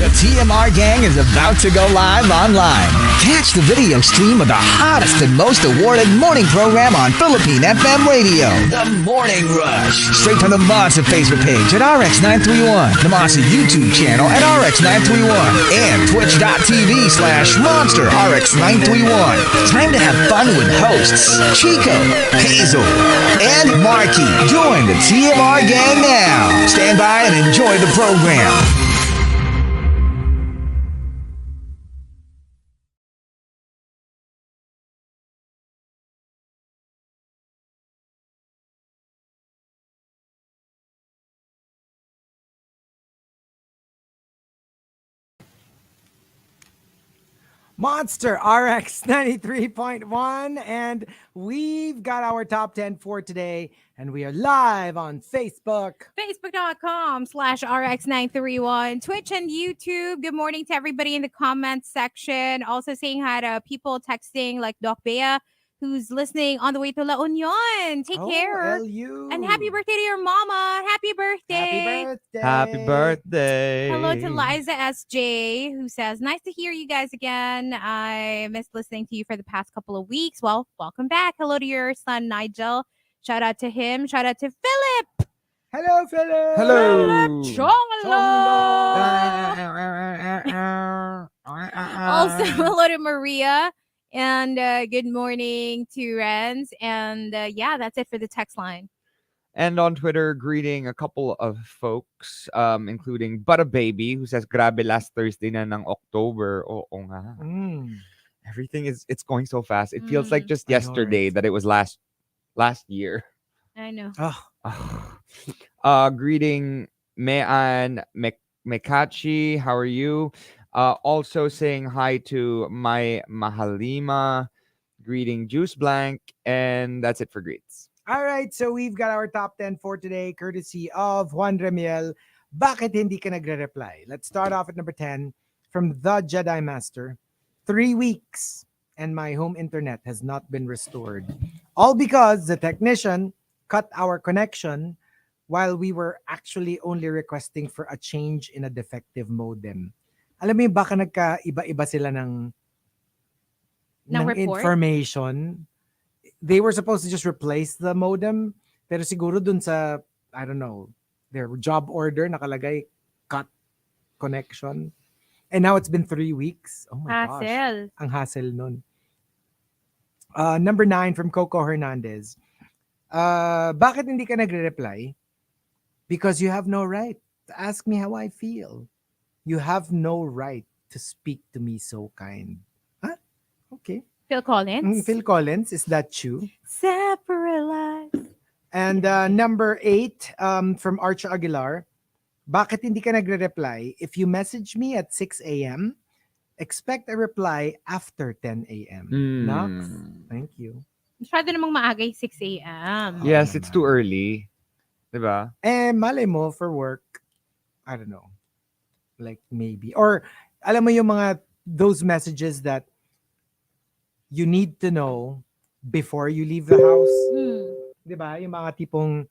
The TMR gang is about to go live online. Catch the video stream of the hottest and most awarded morning program on Philippine FM radio. The Morning Rush. Straight from the Monster Facebook page at RX931, the Monster YouTube channel at RX931, and twitch.tv/Monster RX931. Time to have fun with hosts Chico, Hazel, and Markki. Join the TMR gang now. Stand by and enjoy the program. Monster RX93.1, and we've got our top 10 for today, and we are live on Facebook. Facebook.com/RX931, Twitch and YouTube. Good morning to everybody in the comments section. Also saying hi to people texting like Doc Bea, who's listening on the way to La Union. Take care. LU. And happy birthday to your mama. Happy birthday. Happy birthday. Happy birthday. Hello to Liza SJ, who says, nice to hear you guys again. I missed listening to you for the past couple of weeks. Well, welcome back. Hello to your son, Nigel. Shout out to him. Shout out to Philip. Hello, Philip. Hello. Also, hello to Maria. And good morning to Renz. And yeah, that's it for the text line. And on Twitter, greeting a couple of folks, including Butter Baby, who says, grabe last Thursday na ng October. Oo nga. Everything it's going so fast. It feels like just yesterday that it was last year. I know. Greeting Mean Mekachi. How are you? Also saying hi to my Mahalima, greeting Juice Blank, and that's it for greets. All right, so we've got our top 10 for today, courtesy of Juan Remiel. Bakit hindi ka nagre-reply? Let's start off at number 10 from The Jedi Master. 3 weeks and my home internet has not been restored. All because the technician cut our connection while we were actually only requesting for a change in a defective modem. Alam mo yung baka nagka-iba-iba sila ng information. They were supposed to just replace the modem, pero siguro dun sa, I don't know, their job order nakalagay cut connection. And now it's been 3 weeks. Oh my gosh. Ang hassle nun. Number 9 from Coco Hernandez. Bakit hindi ka nagre-reply? Because you have no right to ask me how I feel. You have no right to speak to me so kind. Huh? Okay. Phil Collins. Phil Collins, is that you? Separate lives. And number 8 from Archer Aguilar. Bakit hindi ka nagre-reply? If you message me at 6 a.m., expect a reply after 10 a.m. Nox, thank you. Masyado namang maaga 6 a.m. Yes, it's too early. Diba? Malay mo for work. I don't know. Like maybe. Or alam mo yung mga those messages that you need to know before you leave the house. Diba? Yung mga tipong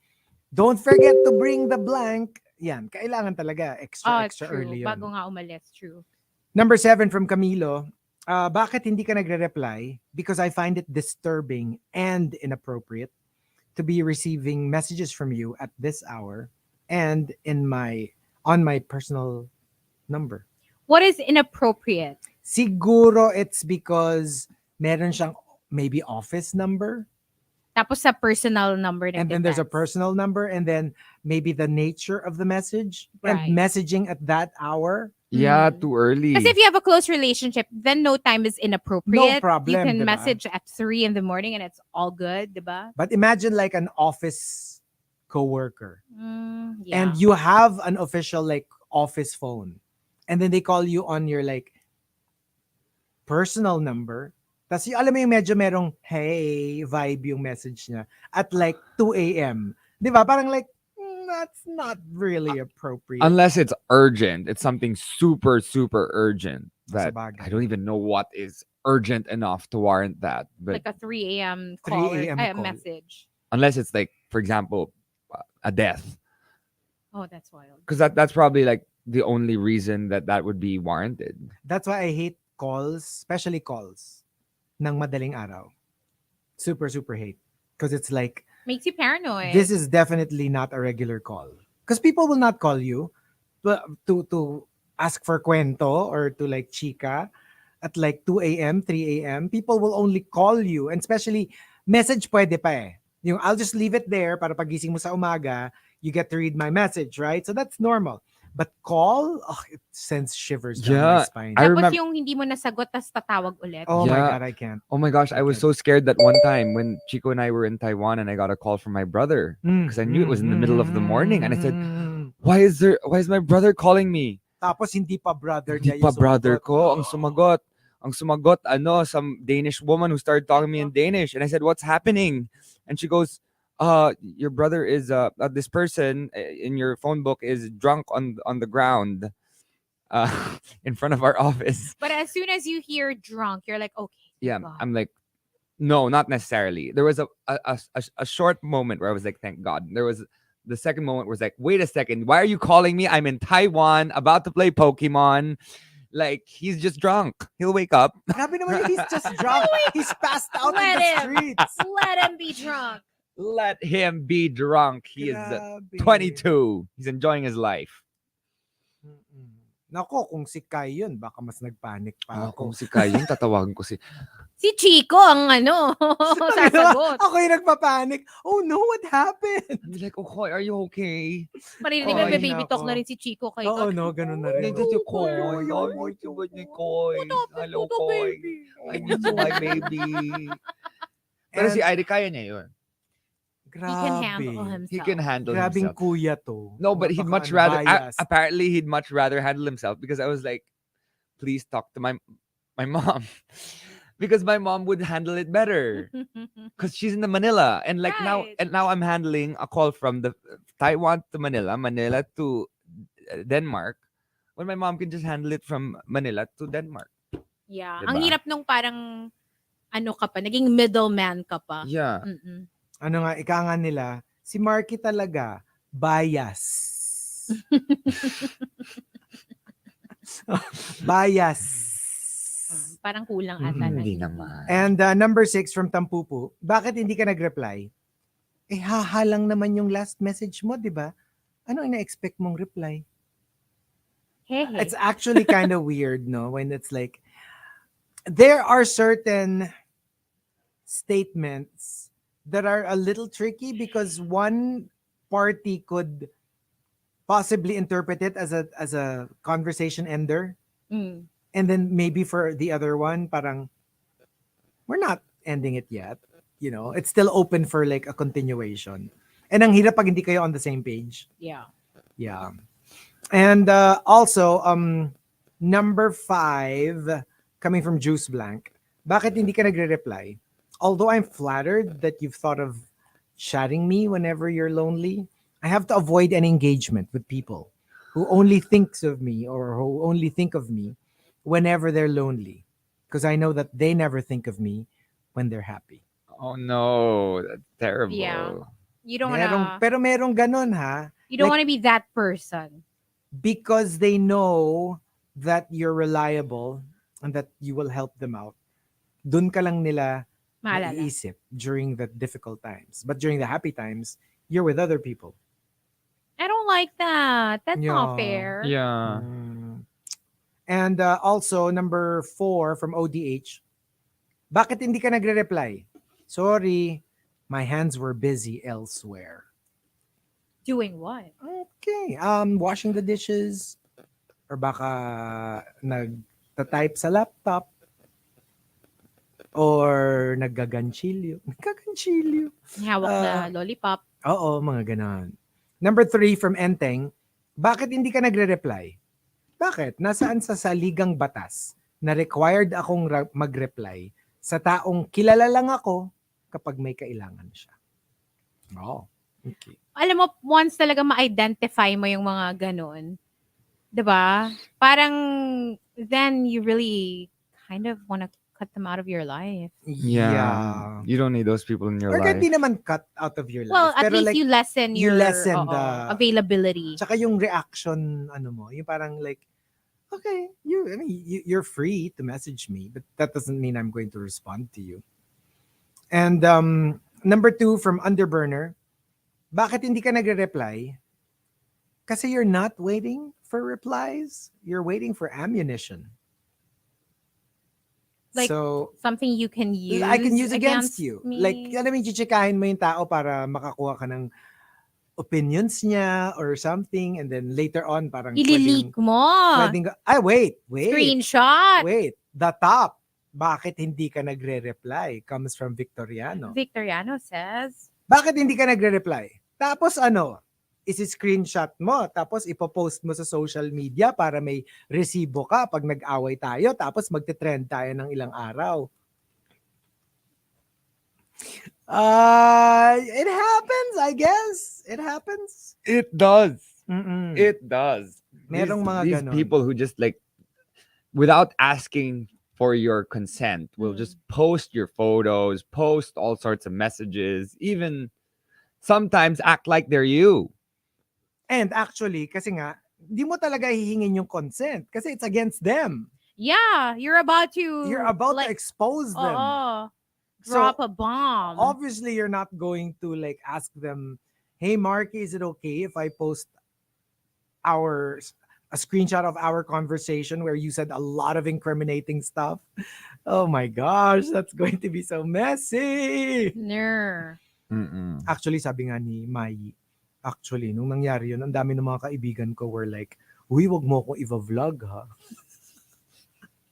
don't forget to bring the blank. Yan, kailangan talaga extra early yun. Bago nga umalis, true. Number 7 from Camilo. Bakit hindi ka nagre-reply? Because I find it disturbing and inappropriate to be receiving messages from you at this hour and on my personal number. What is inappropriate? Siguro it's because meron siyang maybe office number. Tapos sa personal number. And then there's a personal number, and then maybe the nature of the message and messaging at that hour. Yeah, too early. Because if you have a close relationship, then no time is inappropriate. No problem. You can diba? message at 3 in the morning and it's all good, diba? But imagine like an office coworker. Yeah. And you have an official like office phone. And then they call you on your like personal number. Tapos alam mo yung medyo merong hey vibe yung message niya at like 2 a.m. Diba? Parang like, that's not really appropriate. Unless it's urgent. It's something super, super urgent that Sabagay. I don't even know what is urgent enough to warrant that. But like a 3 a.m. call 3 a.m. or call. message. unless it's like, for example, a death. Oh, that's wild. Because that's probably like the only reason that would be warranted. That's why I hate calls, especially calls ng madaling araw. Super, super hate. Because it's like, Makes you paranoid. this is definitely not a regular call. Because people will not call you to ask for kwento or to like chika at like 2 a.m., 3 a.m. People will only call you. And especially, message pwede pa eh. Yung, I'll just leave it there para pagising mo sa umaga, you get to read my message, right? So that's normal. But call, it sends shivers down my Yeah, spine. I Tapos remember. yung hindi mo nasagot, tas tatawag ulit. Oh my Yeah. God, I can't. Oh my gosh, I was so scared that one time when Chico and I were in Taiwan and I got a call from my brother because I knew it was in the middle of the morning and I said, why is my brother calling me? Tapos hindi pa brother Hindi niya pa yung brother sumagot. ko, ang sumagot. Ang sumagot, some Danish woman who started talking to me in Danish. And I said, what's happening? And she goes, your brother is, this person in your phone book is drunk on the ground in front of our office. But as soon as you hear drunk, you're like, okay. Yeah, God. I'm like, no, not necessarily. There was a short moment where I was like, thank God. There was the second moment was like, wait a second, why are you calling me? I'm in Taiwan, about to play Pokemon. Like, he's just drunk. He'll wake up. Grabe naman yun, he's just drunk. He's passed out in Let the him. streets. Let him be drunk. Let him be drunk. He is Grabe. 22. He's enjoying his life. Mm-mm. Nako, kung si Kai yun, baka mas nagpanic pa Kung ako. si Kai, yung tatawagan ko si... Si Chico ang sasagot. Ako yung nagpapanik. Oh no, what happened? I'm like, oh, Koy, are you okay? Marinig Ay, mo, baby nako. talk na rin si Chico kay Oo, God. no, ganun na rin. Nandito si Koy. Koy, I miss you with ni Koy. Hello, Koy. I miss my baby. Pero si Iri, kaya niya yun. He can handle Grabe. himself. He can handle Grabing himself. kuya to. No, but he'd much Napaka- rather... bias. apparently, he'd much rather handle himself because I was like, please talk to my mom. Because my mom would handle it better. Because she's in the Manila. And like Right. now I'm handling a call from the Taiwan to Manila to Denmark. When my mom can just handle it from Manila to Denmark. Yeah. Diba? Ang hirap nung parang ka pa, naging middleman ka pa. Yeah. Mm-mm. Ano nga, ika nga nila, si Markki talaga, bias. Bias. Parang kulang ata na. Hindi naman. And number 6 from Tampupu, bakit hindi ka nag-reply? Hahalang naman yung last message mo, di ba? Ano ina-expect mong reply? Hey. It's actually kind of weird, no? When it's like, there are certain statements that are a little tricky because one party could possibly interpret it as a conversation ender. Mm. And then maybe for the other one, parang, we're not ending it yet. You know, it's still open for like a continuation. And ang hirap pag hindi kayo on the same page. Yeah. Yeah. And also, number 5, coming from Juice Blank, bakit hindi ka nagre-reply? Although I'm flattered that you've thought of chatting me whenever you're lonely, I have to avoid an engagement with people who only thinks of me or who only think of me whenever they're lonely. Because I know that they never think of me when they're happy. Oh no, that's terrible. Yeah. You don't wanna, Pero merong ganun ha. you don't like- wanna be that person. Because they know that you're reliable and that you will help them out. Dun ka lang nila Maalala. naiisip during the difficult times. But during the happy times, you're with other people. I don't like that. That's not Yeah. fair. Yeah. And also, number 4 from ODH, bakit hindi ka nagre-reply? Sorry, my hands were busy elsewhere. Doing what? Okay, washing the dishes, or baka nagta-type sa laptop, or naggaganchilyo. Naggaganchilyo. Hawak na lollipop. Oo, mga ganon. Number 3 from Enteng, bakit hindi ka nagre-reply? Bakit? Nasaan sa saligang batas na required akong mag-reply sa taong kilala lang ako kapag may kailangan siya? Oh, okay. Alam mo, once talaga ma-identify mo yung mga ganun, 'di ba? Parang then you really kind of wanna cut them out of your life. Yeah. You don't need those people in your Or kahit life. di naman cut out of your life. Well, at pero least like, you lessen you your lessen availability. Tsaka yung reaction, yung parang like, okay, you're free to message me, but that doesn't mean I'm going to respond to you. And number 2 from Underburner, bakit hindi ka nagre-reply? Kasi you're not waiting for replies. You're waiting for ammunition. Like, so, something you can use I can use against you. me. Like, alam mo, chichikahin mo yung tao para makakuha ka ng opinions niya or something, and then later on, parang Ili-leak mo. Wait. Screenshot. Wait, the top. Bakit hindi ka nagre-reply? Comes from Victoriano. Victoriano says, Bakit hindi ka nagre-reply? Tapos isi-screenshot mo, tapos ipopost mo sa social media para may resibo ka pag nag-away tayo, tapos magte-trend tayo ng ilang araw. It happens, I guess. It happens. It does. Mm-mm. It does. Merong mga these ganon. people who just like, without asking for your consent, will just post your photos, post all sorts of messages, even sometimes act like they're you. And actually, kasi nga, di mo talaga hihingin yung consent kasi it's against them. yeah, you're about to to expose them. Drop a bomb. Obviously, you're not going to like ask them, hey, Markki, is it okay if I post a screenshot of our conversation where you said a lot of incriminating stuff? Oh my gosh, that's going to be so messy. Ner. Actually, sabi nga ni Mai, nung nangyari yun, ang dami ng mga kaibigan ko were like, uy, wag mo akong i-vlog, ha?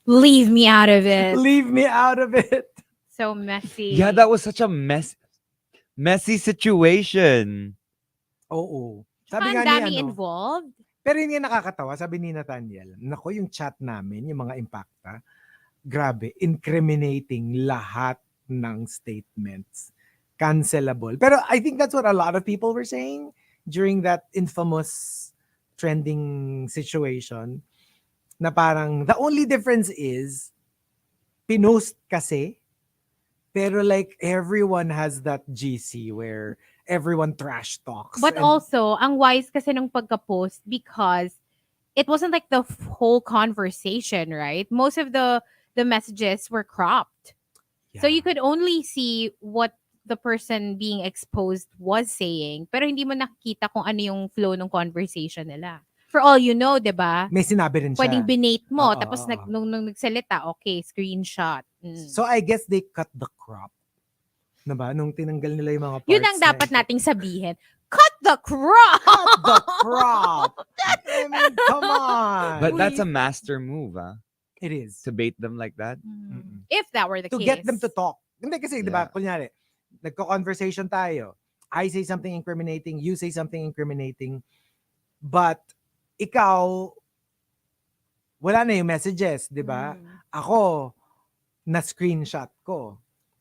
Leave me out of it. Leave me out of it. So messy. Yeah, that was such a messy situation. Oo. Sabi Ang nga dami ni involved. pero yun yung nakakatawa, sabi ni Nathaniel, nako yung chat namin, yung mga impacta, grabe, incriminating lahat ng statements. Cancelable. Pero I think that's what a lot of people were saying during that infamous trending situation, na parang the only difference is pinost kasi, pero like everyone has that GC where everyone trash talks. But also, ang wise kasi nung pagka-post because it wasn't like the whole conversation, right? Most of the messages were cropped. So you could only see what the person being exposed was saying, pero hindi mo nakikita kung ano yung flow ng conversation nila. For all you know, 'di ba? may sinabi rin siya. Pwedeng binate mo, Oo, tapos oo. nung nagsalita, okay, screenshot. So I guess they cut the crop. Diba? Nung tinanggal nila yung mga parts. Yun ang dapat nating sabihin. Cut the crop! Cut the crop! I mean, come on! But that's a master move, huh? It is. To bait them like that. If that were the To case. get them to talk. Hindi kasi, di ba, Yeah. kunyari, nagko-conversation tayo. I say something incriminating, you say something incriminating, but ikaw, wala na yung messages, di ba? Ako, na-screenshot ko.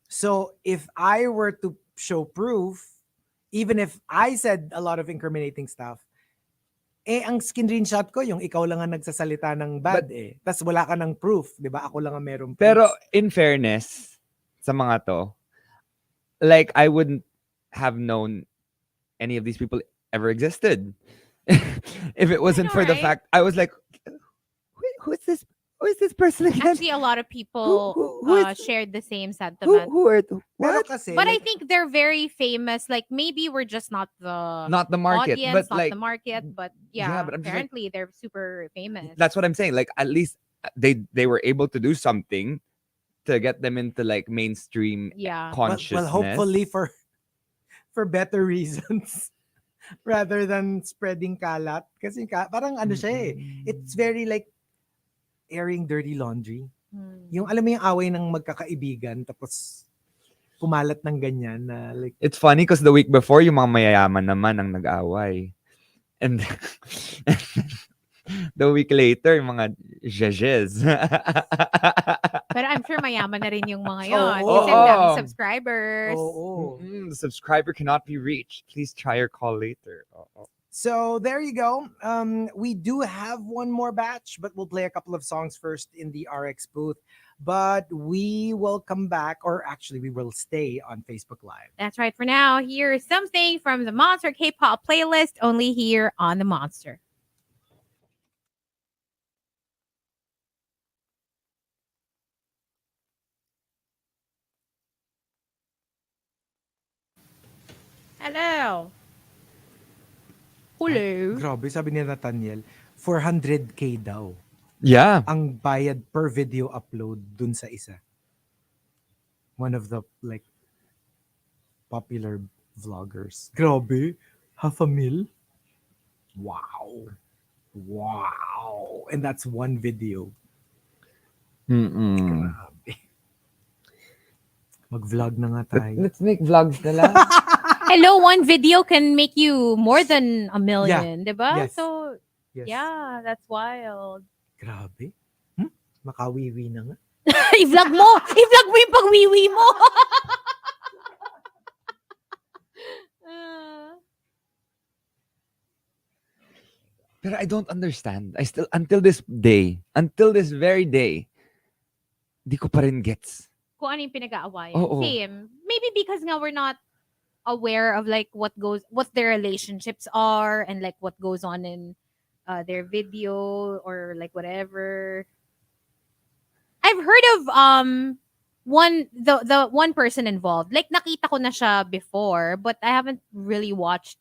So, if I were to show proof, even if I said a lot of incriminating stuff, ang screenshot ko, yung ikaw lang ang nagsasalita ng bad Tas wala ka ng proof, di ba? Ako lang ang merong proof. Pero in fairness, sa mga to, like I wouldn't have known any of these people ever existed. If it wasn't for the right? fact, I was like, who is this? Who is this person again? Actually, a lot of people Who is- shared the same sentiment. Who are Pero what? kasi, But I like, think they're very famous. Like, maybe we're just not the Not the market, audience, but not like the market. But yeah, yeah, but I'm just like- apparently they're super famous. that's what I'm saying. Like at least they were able to do something to get them into like mainstream yeah. consciousness. well, hopefully for better reasons rather than spreading kalat. Kasi parang ano siya it's very like airing dirty laundry. Yung alam mo yung away ng magkakaibigan tapos kumalat ng ganyan na like It's funny because the week before, yung mga mayayaman naman ang nag-away. And the week later, yung mga jejes. Pero I'm sure mayaman na rin yung mga yon. Oo. Kasi ang daming subscribers. oo. The subscriber cannot be reached. Please try your call later. So there you go. We do have one more batch, but we'll play a couple of songs first in the RX booth. But we will come back, or actually, we will stay on Facebook Live. That's right. For now, here's something from the Monster K-pop playlist, only here on the Monster. Hello. Hello. Grabe, sabi ni Nathaniel, 400K daw Yeah. ang bayad per video upload dun sa isa. One of the like popular vloggers. Grabe, $500,000. Wow. Wow. And that's one video. Mm-mm. Grabe. Mag-vlog na nga tayo. Let's make vlogs na lang. Hello, one video can make you more than 1 million, diba? Yes. So, Yes. yeah, that's wild. Grabe. Makawiwi na nga. I-vlog mo! I-vlog mo yung pag-wiwi mo! Pero I don't understand. I still, until this very day, di ko pa rin gets. Kung ano yung pinag-aawayan. Oo. Same. Maybe because nga we're not aware of like what their relationships are and like what goes on in their video or like whatever. I've heard of the one person involved. Like nakita ko na siya before, but I haven't really watched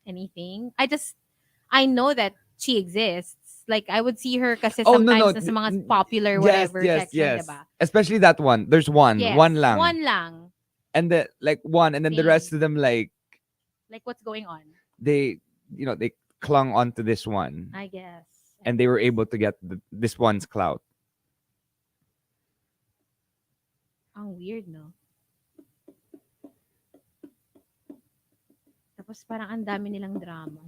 anything. I know that she exists. Like I would see her kasi Oh, no, sometimes no. na sa mga popular whatever section, yes. diba? Especially that one. There's one. Yes, One lang. One lang. And the one, and then the Same. rest of them Like what's going on? they clung onto this one, I guess. and they were able to get this one's clout. Ang weird, no? Tapos parang ang dami nilang drama.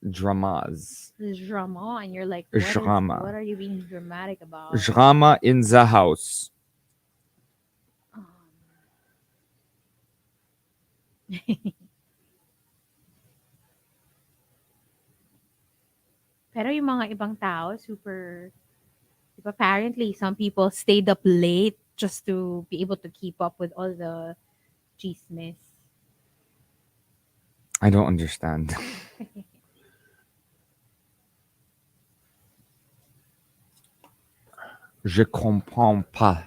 Dramas. Drama. And you're like, Drama. what are you being dramatic about? Drama in the house. Pero yung mga ibang tao, super... Diba, apparently, some people stayed up late just to be able to keep up with all the chismes. I don't understand. Je comprends pas.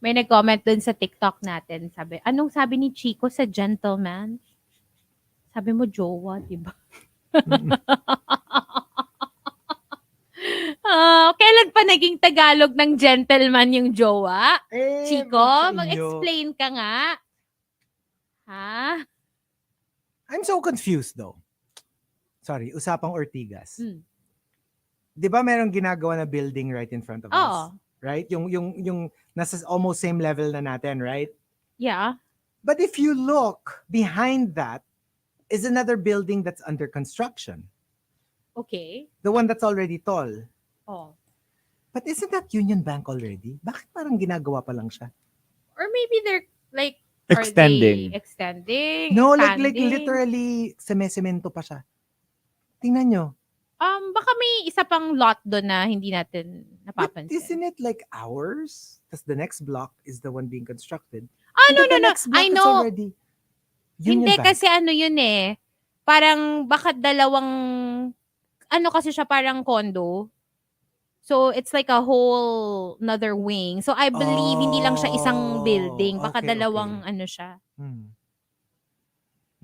May nag-comment dun sa TikTok natin. Sabi, anong sabi ni Chico sa gentleman? Sabi mo, jowa, diba? Kailan pa naging Tagalog ng gentleman yung jowa? Chico, mag-explain ka nga. Ha? I'm so confused though. Sorry, usapang Ortigas. Hmm. 'Di ba merong ginagawa na building right in front of us? Oo. Right? Yung nasa almost same level na natin, right? Yeah. But if you look behind that is another building that's under construction. Okay. The one that's already tall. Oh. But isn't that Union Bank already? Bakit parang ginagawa pa lang siya? Or maybe they're like Extending. Are they extending? No, like expanding? literally semento pa siya. Tingnan nyo. Baka may isa pang lot doon na hindi natin But napapansin. isn't it like ours? Because the next block is the one being constructed. No. The next block I is know. already Union Hindi Bank. kasi ano yun eh. Parang baka dalawang kasi siya parang condo. So it's like a whole another wing. So I believe hindi lang siya isang building. Baka okay, dalawang okay. siya.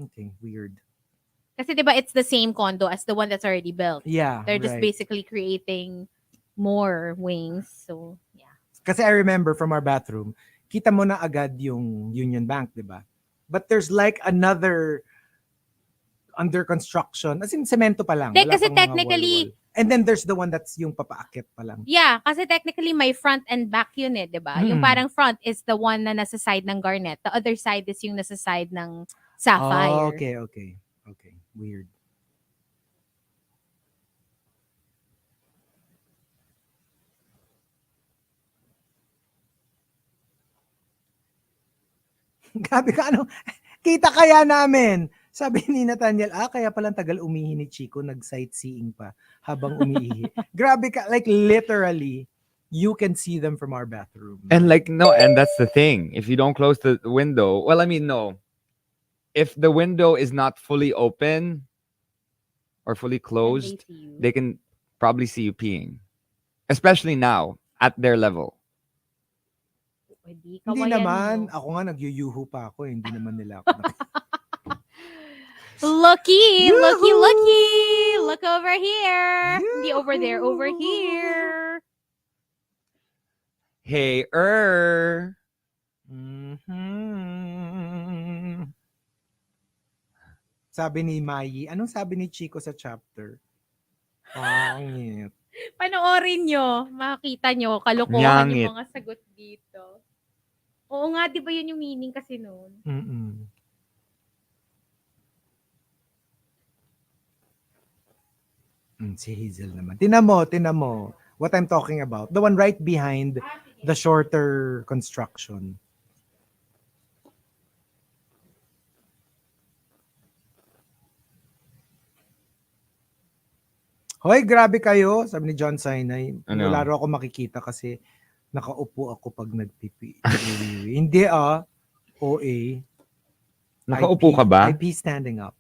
Okay, weird. Kasi 'di ba it's the same condo as the one that's already built. Yeah, They're just right. basically creating more wings. So, yeah. Kasi I remember from our bathroom, kita mo na agad yung Union Bank, di ba? But there's like another under construction. As in, semento pa lang. Hindi, Wala kasi pang mga technically, wall-wall. And then there's the one that's yung papaakit pa lang. yeah, kasi technically may front and back yun eh, 'di ba? Yung parang front is the one na nasa side ng garnet. The other side is yung nasa side ng sapphire. Oh, okay. Weird. Gabi ka ano? Kita kaya namin Sabi ni Nathaniel, kaya palang tagal umihi ni Chico, nag-sightseeing pa habang umiihi. Grabe ka, like literally, you can see them from our bathroom. And like, no, and that's the thing. If you don't close the window, well, I mean, no. If the window is not fully open or fully closed, they can probably see you peeing. Especially now, at their level. Hindi naman. Ako nga, nagyuyuho pa ako. Hindi naman nila ako Lucky, Yoo-hoo! looky, looky. Look over here. Hindi over there, over here. Hey, Mhm. Sabi ni Mayi, anong sabi ni Chico sa chapter? Pangit. Panoorin nyo. Makikita nyo. Kalokohan Nyangit. yung mga sagot dito. Oo nga, di ba yun yung meaning kasi noon? Si Hazel naman. Tinan mo. What I'm talking about. The one right behind the shorter construction. Hoy, grabe kayo, sabi ni John Sinay. Ano? Wala rin ako makikita kasi nakaupo ako pag nagpipi. Hindi OA. Nakaupo ka ba? I pee standing up.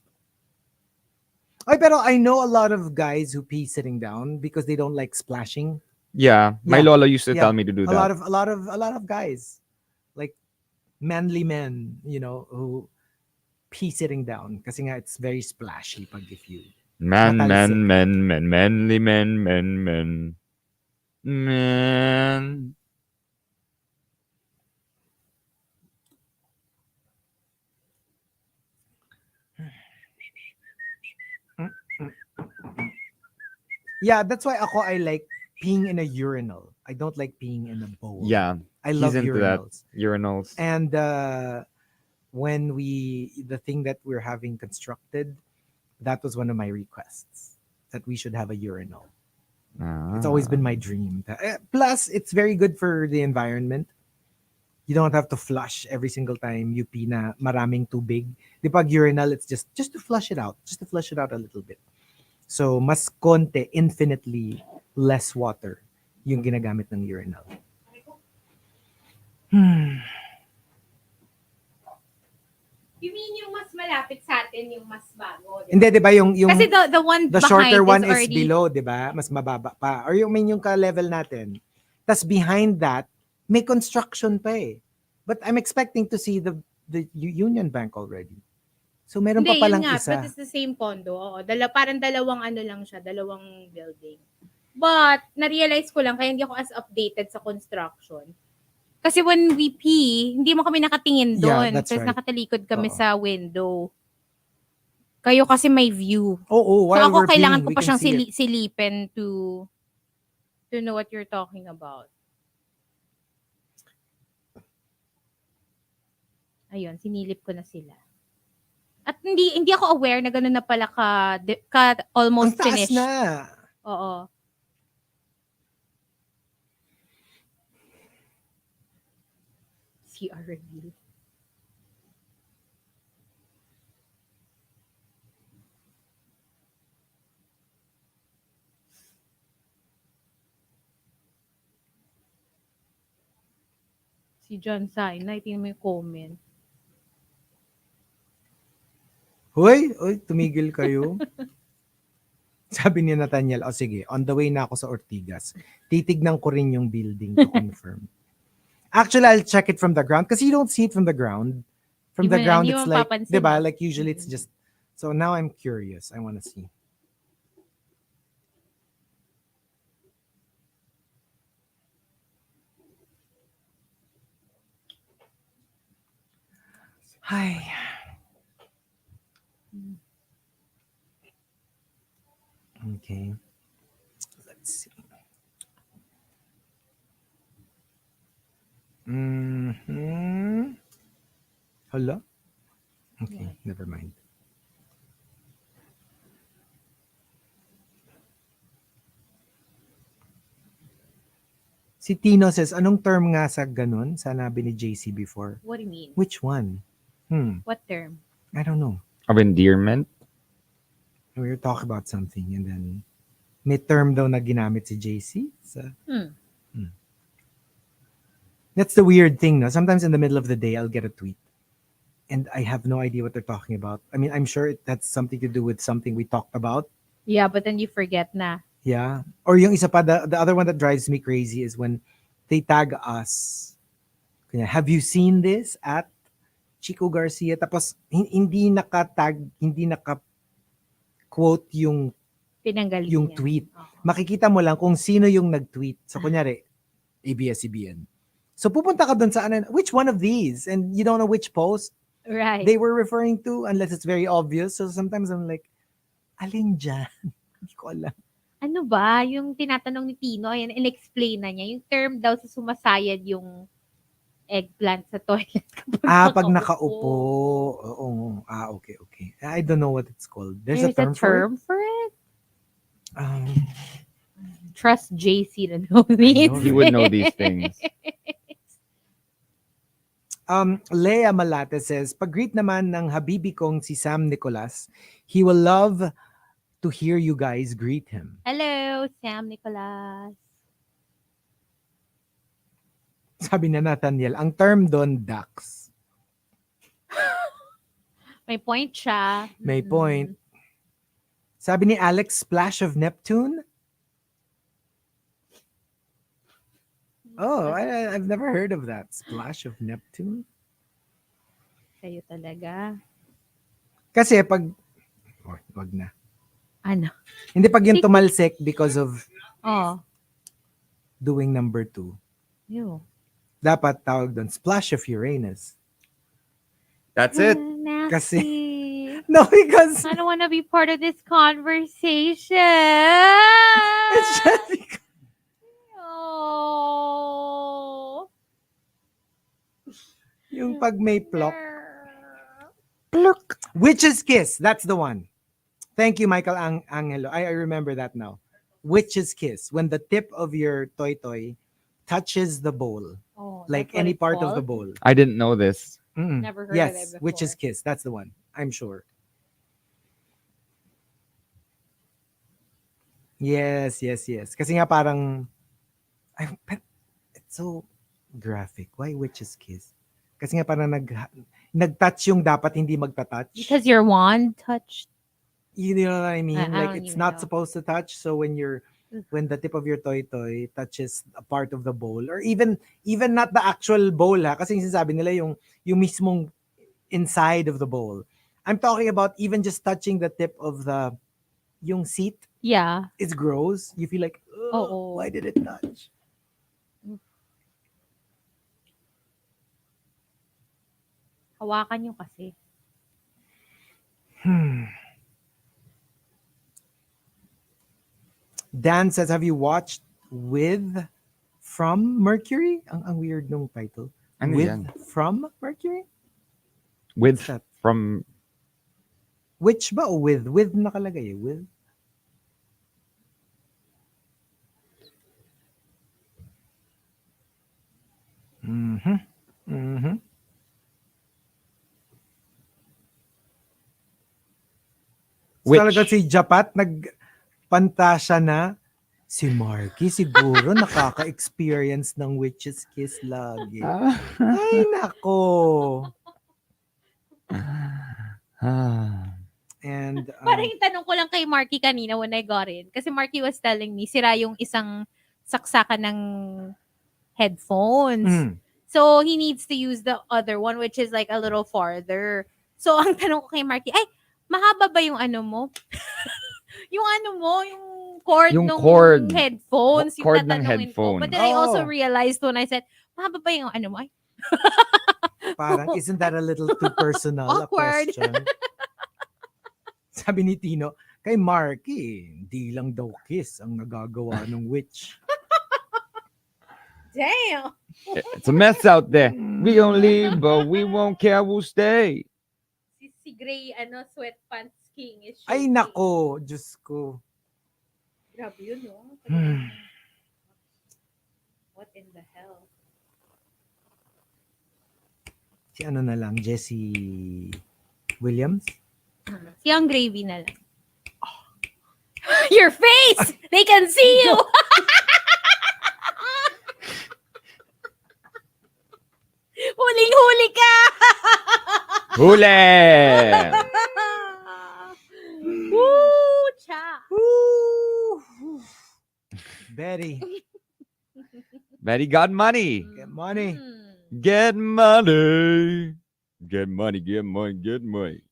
Ay, pero I know a lot of guys who pee sitting down because they don't like splashing. Yeah, my Yeah. lolo used to tell me to do A that. lot of guys, like manly men, who pee sitting down kasi nga it's very splashy pag if you Men. Yeah, that's why I like peeing in a urinal. I don't like peeing in a bowl. Yeah, I love he's into that. urinals. Urinals. And when the thing that we're having constructed, that was one of my requests, that we should have a urinal. It's always been my dream. Plus, it's very good for the environment. You don't have to flush every single time you pee na maraming tubig. Di pag urinal, it's just to flush it out. Just to flush it out a little bit. So, mas konti, infinitely less water yung ginagamit ng urinal. You mean yung mas malapit sa atin, yung mas bago? Diba? Hindi, di ba yung Kasi the one the behind shorter one is already below, di ba? Mas mababa pa. Or yung ka-level natin. Tas behind that, may construction pa eh. But I'm expecting to see the Union Bank already. So meron Hindi, pa palang yun nga, isa. but it's the same condo. Oo, parang dalawang ano lang siya, dalawang building. But, na-realize ko lang, kaya hindi ako as updated sa construction. Kasi when we pee, hindi mo kami nakatingin doon. Yeah, that's Kasi right. nakatalikod kami Oo. sa window. Kayo kasi may view. Oo, So while ako, we're kailangan peeing, ko we pa can siyang see it. silipin to know what you're talking about. Ayun, sinilip ko na sila. At hindi ako aware na gano'n na pala ka almost Ang taas finished. na. Oo. CR reveal. Si John Sinai, tingnan mo yung comment. Hoy, tumigil kayo. Sabi ni Nathaniel, sige, on the way na ako sa Ortigas. Titignan ko rin yung building to confirm. Actually, I'll check it from the ground because you don't see it from the ground. From the ground, it's like, diba? Like usually it's just, so now I'm curious. I want to see. Hi. Okay. Let's see. Hello? Okay, never mind. Si Tino says, anong term nga sa ganun? Sanabi ni JC before. What do you mean? Which one? What term? I don't know. Of endearment? We were talking about something and then may term daw na ginamit si JC. So, that's the weird thing, no? Sometimes in the middle of the day, I'll get a tweet and I have no idea what they're talking about. I mean, I'm sure that's something to do with something we talked about. Yeah, but then you forget na. Yeah. Or yung isa pa, the other one that drives me crazy is when they tag us. Kanya, have you seen this at Chico Garcia? Tapos hindi naka-tag, hindi naka-quote yung Pinanggalingan. yung tweet. Makikita mo lang kung sino yung nag-tweet. So kunyari, ABS-CBN. So pupunta ka dun sa ano, which one of these? And you don't know which post Right. they were referring to unless it's very obvious. So sometimes I'm like, alin dyan? Hindi ko alam. Ano ba? Yung tinatanong ni Tino, ayan, in-explain na niya. Yung term daw sa sumasayad yung eggplant sa toilet. Pag nakaupo. Oo. Okay. I don't know what it's called. There's a term for it? Um, Trust JC to know these. know, He would know these things. Leia Malate says, pag-greet naman ng habibi kong si Sam Nicolas, he will love to hear you guys greet him. Hello, Sam Nicolas. Sabi na Nathaniel, ang term doon, ducks. May point siya. May point. Sabi ni Alex, splash of Neptune? Oh, I've never heard of that. Splash of Neptune? Sa'yo talaga. Kasi pag... wag na. Ano? Hindi pag yung tumalsik because of doing number 2. Ew. Dapat tawag doon, splash of Uranus. That's it. Nasty. Kasi... No, because... I don't want to be part of this conversation. It's just because... Oh. Yung pag may plok. Pluk. Witch's kiss. That's the one. Thank you, Michael Angelo. I remember that now. Witch's kiss. When the tip of your toy touches the bowl. Like any part of the bowl. I didn't know this. Never heard of it Yes, before. witch's kiss. That's the one. I'm sure. Yes. Kasi nga parang... it's so graphic. Why witch's kiss? Kasi nga parang nag-touch yung dapat hindi magta-touch. Because your wand touched. You know what I mean? I Like don't it's even not know. supposed to touch. So when the tip of your toy touches a part of the bowl, or even not the actual bowl, ha? Kasi sinasabi nila yung mismong inside of the bowl. I'm talking about even just touching the tip of yung seat. Yeah. It's gross. You feel like, why did it touch? Hawakan nyo kasi. Dan says, have you watched From Mercury? Ang weird nung title. Ano yan? From Mercury? With What's that? from Which ba o with? With nakalagay eh. With? So Which? talaga si Japat nagpantasya na si Markki siguro nakaka-experience ng witch's kiss lagi. Ay nako. And Parang yung tanong ko lang kay Markki kanina when I got in. Kasi Markki was telling me, sira yung isang saksakan ng headphones. So, he needs to use the other one, which is like a little farther. So, ang tanong ko kay Markki, ay, mahaba ba yung ano mo? yung cord Yung ng cord. headphones. Yung Cord ng tatanungin ko. headphone. But then I also realized when I said, mahaba ba yung ano mo? Ay, parang, isn't that a little too personal a Awkward. question? Sabi ni Tino, kay Markki, hindi lang daw kiss ang nagagawa ng witch. damn! It's a mess out there. We gonna leave, but we won't care. We'll stay. Si Gray, sweatpants king is Ay shaking. nako, Diyos ko. Grabe yun, no? What in the hell? Si ano na lang, Jesse Williams? Si Young Gravy na lang. Your face! They can see you! Huling-huli ka! Huli! Woo! Cha! Woo! Betty, Betty got money. get money. Get money. Get money, get money, get money.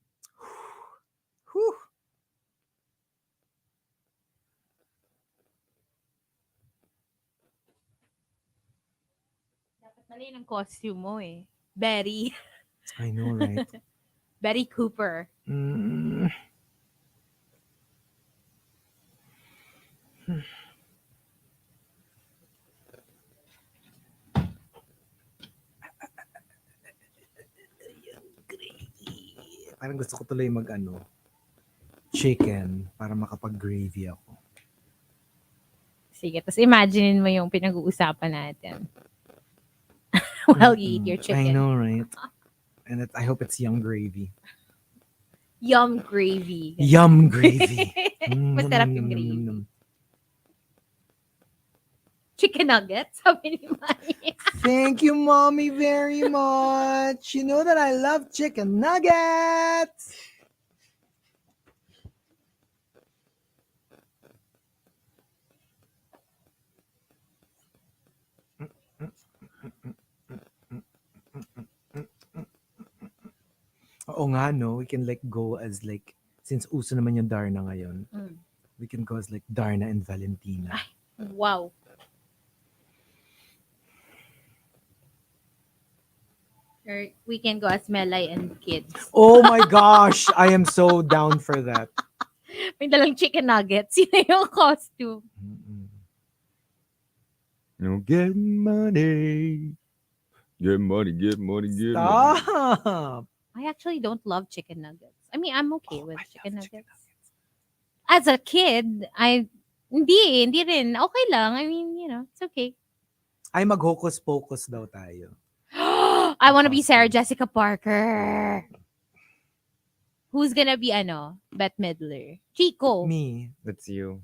Whew. Dapat mali ng costume mo eh. Betty. I know, right? Betty Cooper. Mm. Parang gusto ko tuloy chicken para makapag-gravy ako. Sige, tapos imaginein mo yung pinag-uusapan natin. While you eat your chicken. I know, right? And I hope it's young gravy. Yum gravy. Yum gravy. Masarap yung gravy. Chicken nuggets, sabi ni Mami. Thank you, Mommy, very much. You know that I love chicken nuggets. Oo nga, no? We can go as since uso naman yung Darna ngayon, we can go as Darna and Valentina. Ay, wow. Or we can go as Melay and kids. Oh my gosh, I am so down for that. May dalang chicken nuggets. Yun yung costume. You get money. Get money, get money, get money. Stop. I actually don't love chicken nuggets. I mean, I'm okay with I chicken love nuggets. chicken As a kid, hindi rin. Okay lang. I mean, it's okay. Ay, mag-hocus pocus daw tayo. I want to be Sarah Jessica Parker. Who's gonna be Bette Midler? Chico. Me. That's you.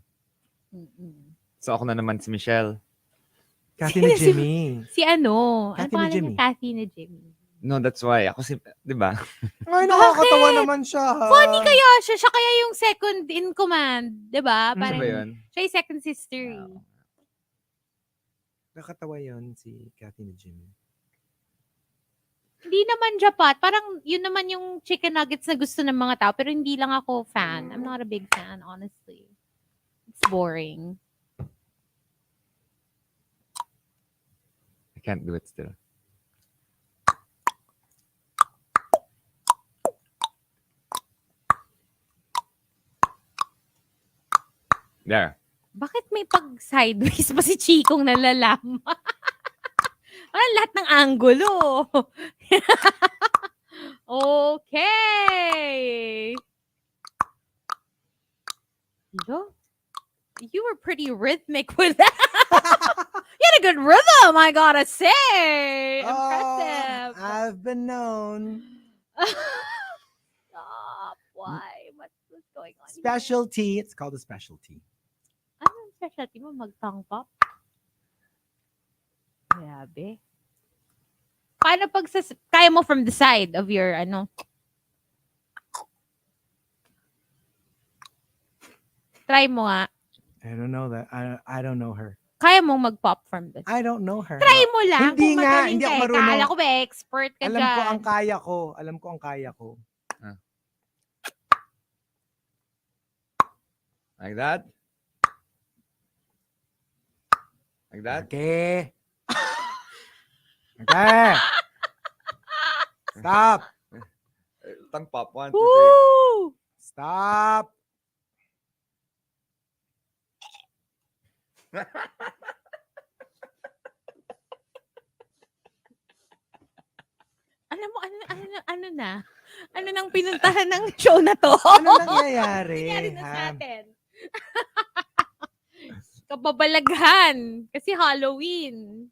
Mm-mm. So ako na naman si Michelle. Kathy na Jimmy. Si ano? Kathy Ano na pangalan Jimmy. niya? Kathy na Jimmy. No, that's why. Ako si, di ba? Ay, nakakatawa naman siya. Ha? Funny kaya siya. Siya kaya yung second in command. Diba? Ano ba yun? Siya yung second sister. Nakakatawa yun si Kathy na Jimmy. Hindi naman japat. Parang yun naman yung chicken nuggets na gusto ng mga tao. Pero hindi lang ako fan. I'm not a big fan, honestly. It's boring. I can't do it still. There. Bakit may pag-sideways pa si Chikong nalalama? Parang lahat ng angulo. Okay. Hello? You were pretty rhythmic with that. You had a good rhythm, I gotta say. Impressive. I've been known. Stop. Why? What's going on? Specialty. It's called a specialty. Anong specialty mo? Mag-tongue pop? Grabe. Paano pag kaya mo from the side of your Try mo nga. I don't know that. I don't know her. Kaya mong mag-pop from the side. I don't know her. Try mo lang. Hindi kung nga, magaling hindi ka ako eh. marunong. Kala ko ba expert ka Alam dyan. ko ang kaya ko. Alam ko ang kaya ko. Like that? Like that? Okay. Okay. Stop. Tongue pop. 1, 2, 3. Woo! Stop. Alam mo, ano na? Ano nang pinuntahan ng show na to? Ano nangyayari? Nangyari na sa ha? atin. Kababalaghan. Kasi Halloween.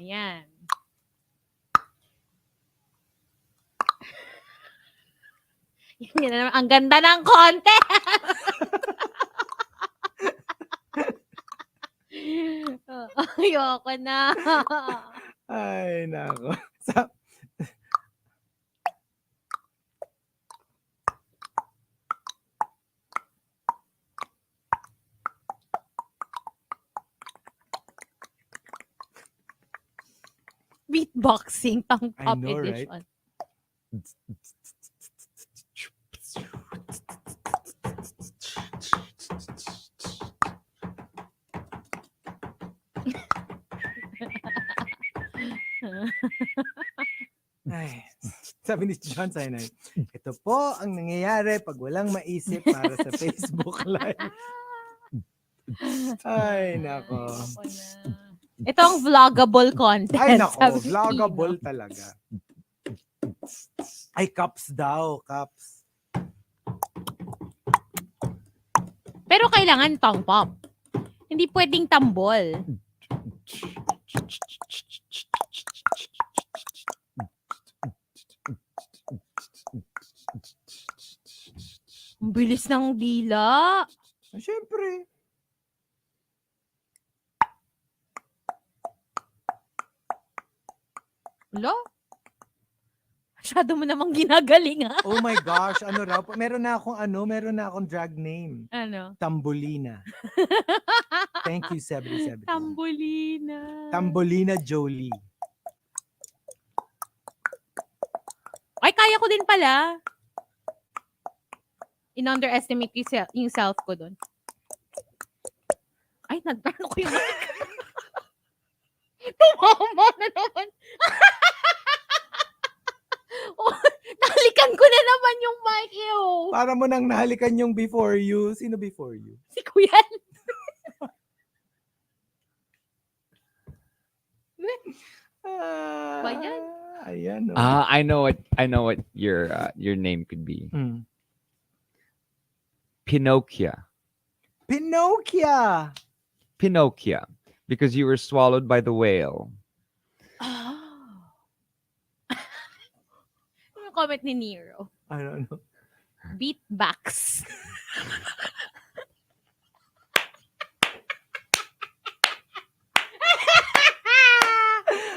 Ayan. Yun na naman, ang ganda ng content! Ayoko na. Ay, nako. Sa, Beatboxing pang I top know, right? edition. Ay, sabi ni John Sinai, ito po ang nangyayari pag walang maisip para sa Facebook Live. Ay, nako. Ayoko na. Ito ang vloggable content. Ay, nako. sabi ni Vloggable Kino. talaga. Ay, cups daw. Cups. Pero kailangan tongue pop. Hindi pwedeng tambol. Ang bilis ng dila. Siyempre. Wala? Masyado mo namang ginagaling, ha? Oh my gosh. Ano raw? Meron na akong drag name. Ano? Tambulina. Thank you, 77. Tambolina. Tambolina Jolie. Ay, kaya ko din pala. In-underestimate yung self ko doon. Ay, nagtano ko yung mic. Tumama na naman. Oh, nahalikan ko na naman yung mic. Ew. Para mo nang nahalikan yung before you. Sino before you? Si Kuya. Ba yan? Ayan. Oh. I know what your name could be. Mm. Pinocchio. Pinocchio. Pinocchio. Because you were swallowed by the whale. Oh. Yung comment ni Nero. I don't know. Beatbox.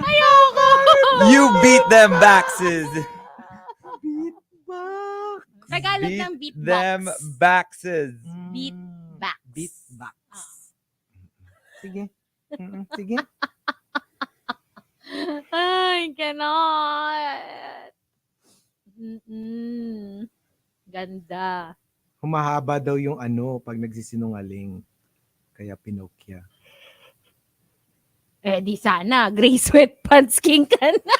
Ayoko! You beat them baxes. Beatbox. Tagalog Beat ng beatbox. them baxes. Beatbox. Beatbox. Sige. Sige. I cannot. Mm-mm. Ganda. Humahaba daw yung pag nagsisinungaling. Kaya Pinocchio. Eh di sana, gray sweatpants king ka na.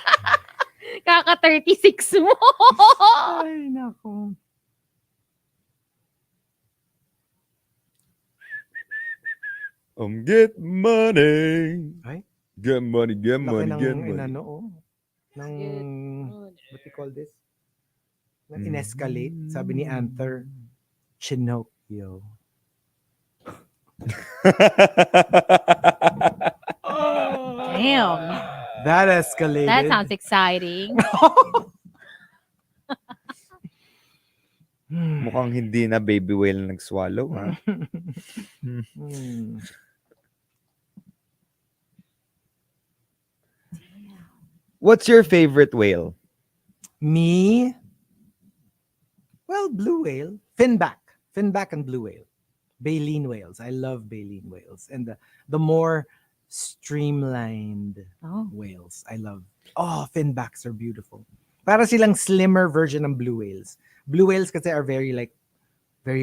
Kaka 36 mo. Ay, nako. Get money. Ay? Get money, get Laki money, ng get money. inano, Ng, what do you call this? Ng in-escalate. Sabi ni Anther, Chinocchio. Damn. That escalated. That sounds exciting. Mukhang hindi na baby whale na nag-swallow. Ha? What's your favorite whale? Me? Well, blue whale. Finback. Finback and blue whale. Baleen whales. I love baleen whales. And the more streamlined whales. I love. Oh, finbacks are beautiful. Para silang slimmer version ng blue whales. Blue whales kasi are very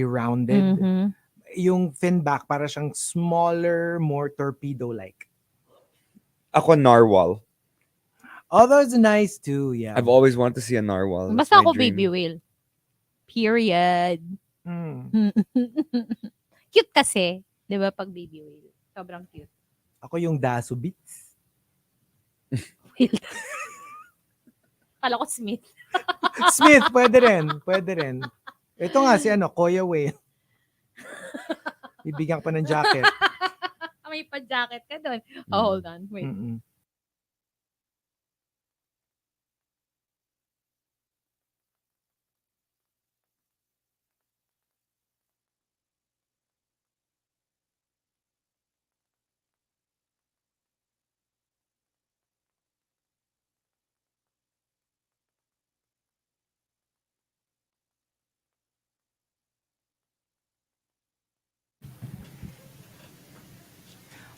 rounded. Mm-hmm. Yung finback para siyang smaller, more torpedo-like. Ako narwhal. Oh, those are nice too, yeah. I've always wanted to see a narwhal. That's Basta my ako dream. baby whale. Period. Mm. Cute kasi. Di ba pag baby whale? Sobrang cute. Ako yung daso bits. Whale. Kala ko Smith. Smith, pwede rin. Pwede rin. Ito nga si Koya whale. Bibigyan ka pa ng jacket. May pa-jacket ka doon. Oh, hold on. Wait. Mm-mm.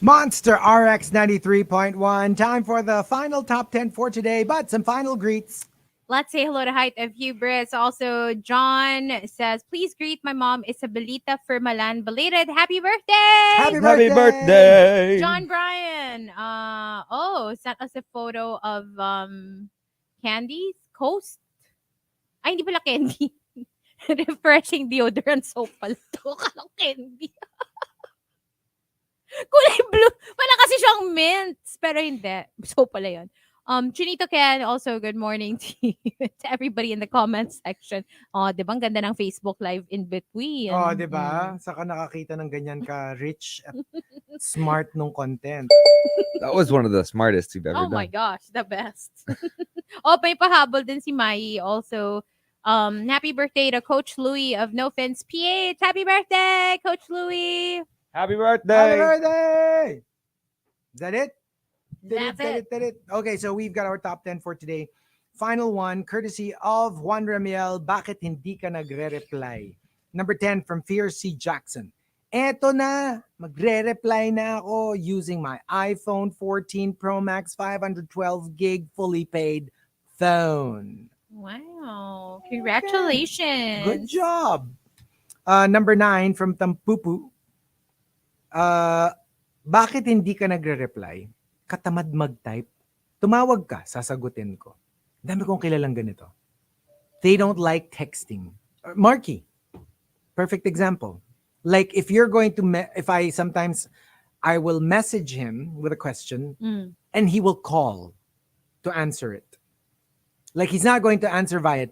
Monster RX93.1. Time for the final top 10 for today, but some final greets. Let's say hello to Height of Hubris. Also, John says, please greet my mom, Isabelita Firmalan. Belated happy birthday! Happy Happy birthday! birthday! John Bryan. Sent us a photo of candies. Coast. Ay, hindi pala candy. Refreshing deodorant soap pala to. Kala ko candy. Kulay blue. Wala kasi siyang mints. Pero hindi. Soap pala yun. Chinito Ken, also good morning to you, to everybody in the comment section. Oh, di ba? Ang ganda ng Facebook Live in between. Oh, di ba? Saka nakakita ng ganyan ka rich at smart nung content. That was one of the smartest you've ever Oh my done. gosh, the best. May pahabol din si Mai. Also, happy birthday to Coach Louie of No Fins PH. Happy birthday, Coach Louie. Happy Happy birthday! birthday! Is that it? That's it. Okay, so we've got our top 10 for today. Final one, courtesy of Juan Ramiel, Bakit Hindi Ka Nagrereply? Number 10 from Fierce C. Jackson. Eto na, magre-reply na ako using my iPhone 14 Pro Max 512 gig fully paid phone. Wow. Congratulations. Good job. Number 9 from Tampupu. Bakit hindi ka nagre-reply? Katamad mag-type. Tumawag ka, sasagutin ko. Dami kong kilalang ganito. They don't like texting. Markki, perfect example. Like if you're going to, I will message him with a question and he will call to answer it. Like he's not going to answer via